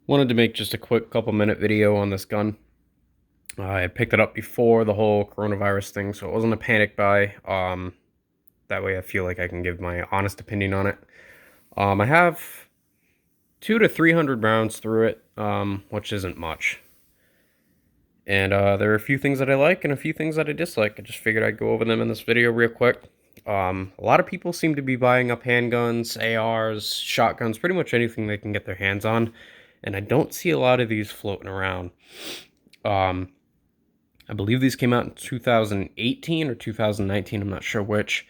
Wanted to make just a quick couple-minute video on this gun. I picked it up before the whole coronavirus thing, so it wasn't a panic buy. That way I feel like I can give my honest opinion on it. I have 200 to 300 rounds through it, which isn't much. And there are a few things that I like and a few things that I dislike. I just figured I'd go over them in this video real quick. A lot of people seem to be buying up handguns, ARs, shotguns, pretty much anything they can get their hands on. And I don't see a lot of these floating around. I believe these came out in 2018 or 2019, I'm not sure which.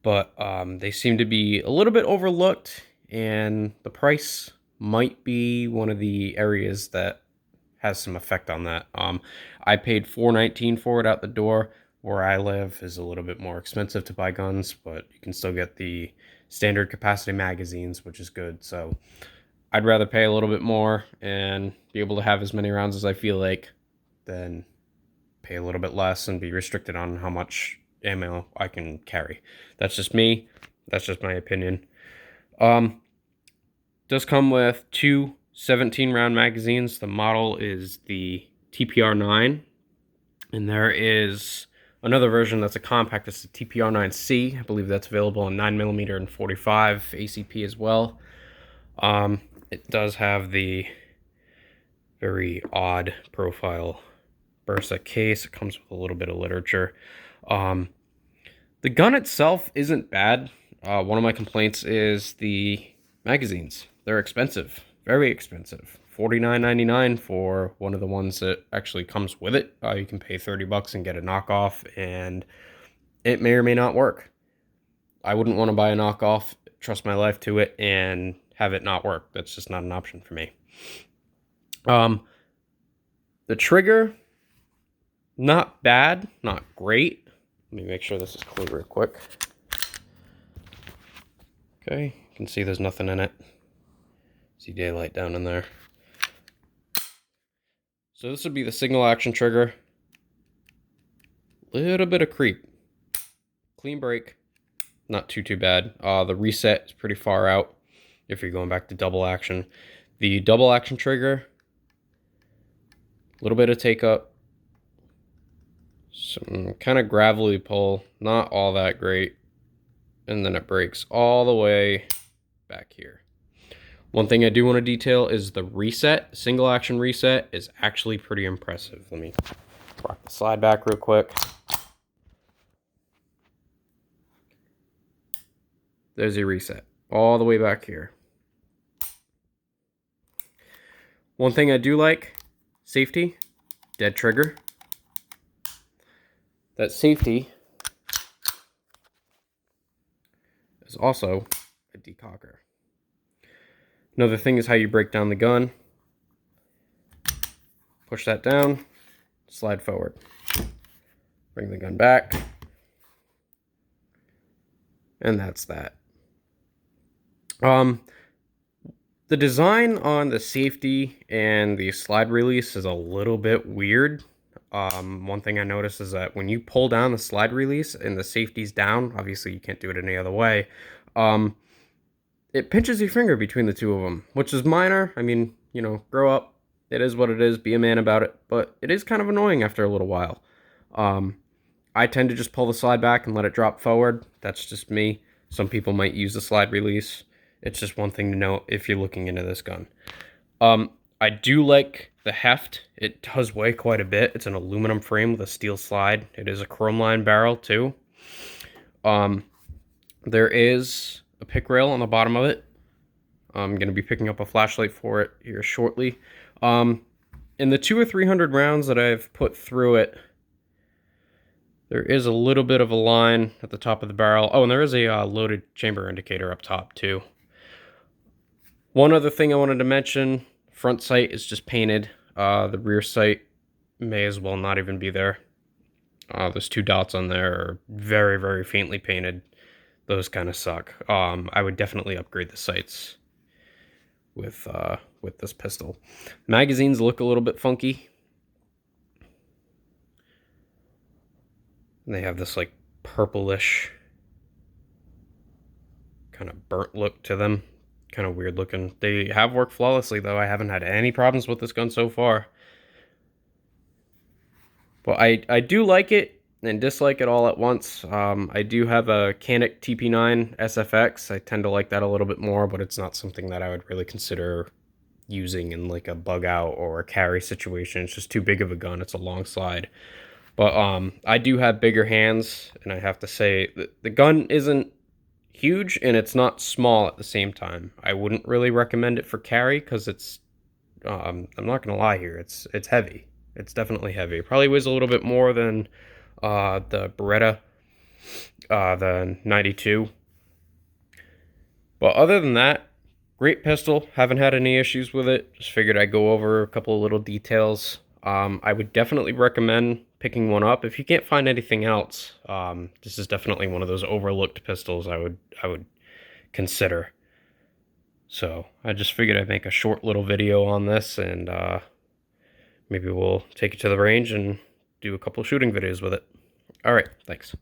But they seem to be a little bit overlooked, and the price might be one of the areas that has some effect on that. I paid $4.19 for it out the door. Where I live is a little bit more expensive to buy guns, but you can still get the standard capacity magazines, which is good. So I'd rather pay a little bit more and be able to have as many rounds as I feel like than pay a little bit less and be restricted on how much ammo I can carry. That's just me. That's just my opinion. Does come with two 17-round magazines. The model is the Tpr9, and there is another version that's a compact. It's the Tpr9C. I believe that's available in 9mm and 45 ACP as well. It does have the very odd profile Bersa case. It comes with a little bit of literature. The gun itself isn't bad. One of my complaints is the magazines. They're expensive, very expensive. $49.99 for one of the ones that actually comes with it. You can pay $30 and get a knockoff, and it may or may not work. I wouldn't want to buy a knockoff, trust my life to it, and have it not work. That's just not an option for me. The trigger, not bad, not great. Let me make sure this is clear real quick. Okay, you can see there's nothing in it. See daylight down in there. So this would be the single action trigger. Little bit of creep. Clean break. Not too bad. The reset is pretty far out if you're going back to double action. The double action trigger, a little bit of take up. Some kind of gravelly pull, not all that great. And then it breaks all the way back here. One thing I do want to detail is the reset. Single action reset is actually pretty impressive. Let me rock the slide back real quick. There's your reset all the way back here. One thing I do like, safety, dead trigger. That safety is also a decocker. Another thing is how you break down the gun. Push that down, slide forward. Bring the gun back. And that's that. The design on the safety and the slide release is a little bit weird. One thing I noticed is that when you pull down the slide release and the safety's down, obviously you can't do it any other way, it pinches your finger between the two of them, which is minor. I mean, you know, grow up. It is what it is. Be a man about it. But it is kind of annoying after a little while. I tend to just pull the slide back and let it drop forward. That's just me. Some people might use the slide release. It's just one thing to know if you're looking into this gun. I do like the heft. It does weigh quite a bit. It's an aluminum frame with a steel slide. It is a chrome line barrel too. There is a pick rail on the bottom of it. I'm going to be picking up a flashlight for it here shortly. In the 200 or 300 rounds that I've put through it, there is a little bit of a line at the top of the barrel. Oh, and there is a loaded chamber indicator up top too. One other thing I wanted to mention, front sight is just painted. The rear sight may as well not even be there. Those two dots on there are very, very faintly painted. Those kind of suck. I would definitely upgrade the sights with this pistol. Magazines look a little bit funky. And they have this like purplish kind of burnt look to them. kind of weird looking. They have worked flawlessly though. I haven't had any problems with this gun so far. But I do like it and dislike it all at once. I do have a Canik TP9 SFX. I tend to like that a little bit more, but it's not something that I would really consider using in like a bug out or a carry situation. It's just too big of a gun. It's a long slide. But I do have bigger hands, and I have to say the gun isn't huge and it's not small at the same time. I wouldn't really recommend it for carry because it's I'm not gonna lie here, it's heavy. It's definitely heavy. It probably weighs a little bit more than the Beretta, the 92. But other than that, great pistol. Haven't had any issues with it. Just figured I'd go over a couple of little details. I would definitely recommend picking one up if you can't find anything else. This is definitely one of those overlooked pistols I would consider. So I just figured I'd make a short little video on this, and maybe we'll take it to the range and do a couple shooting videos with it. All right, thanks.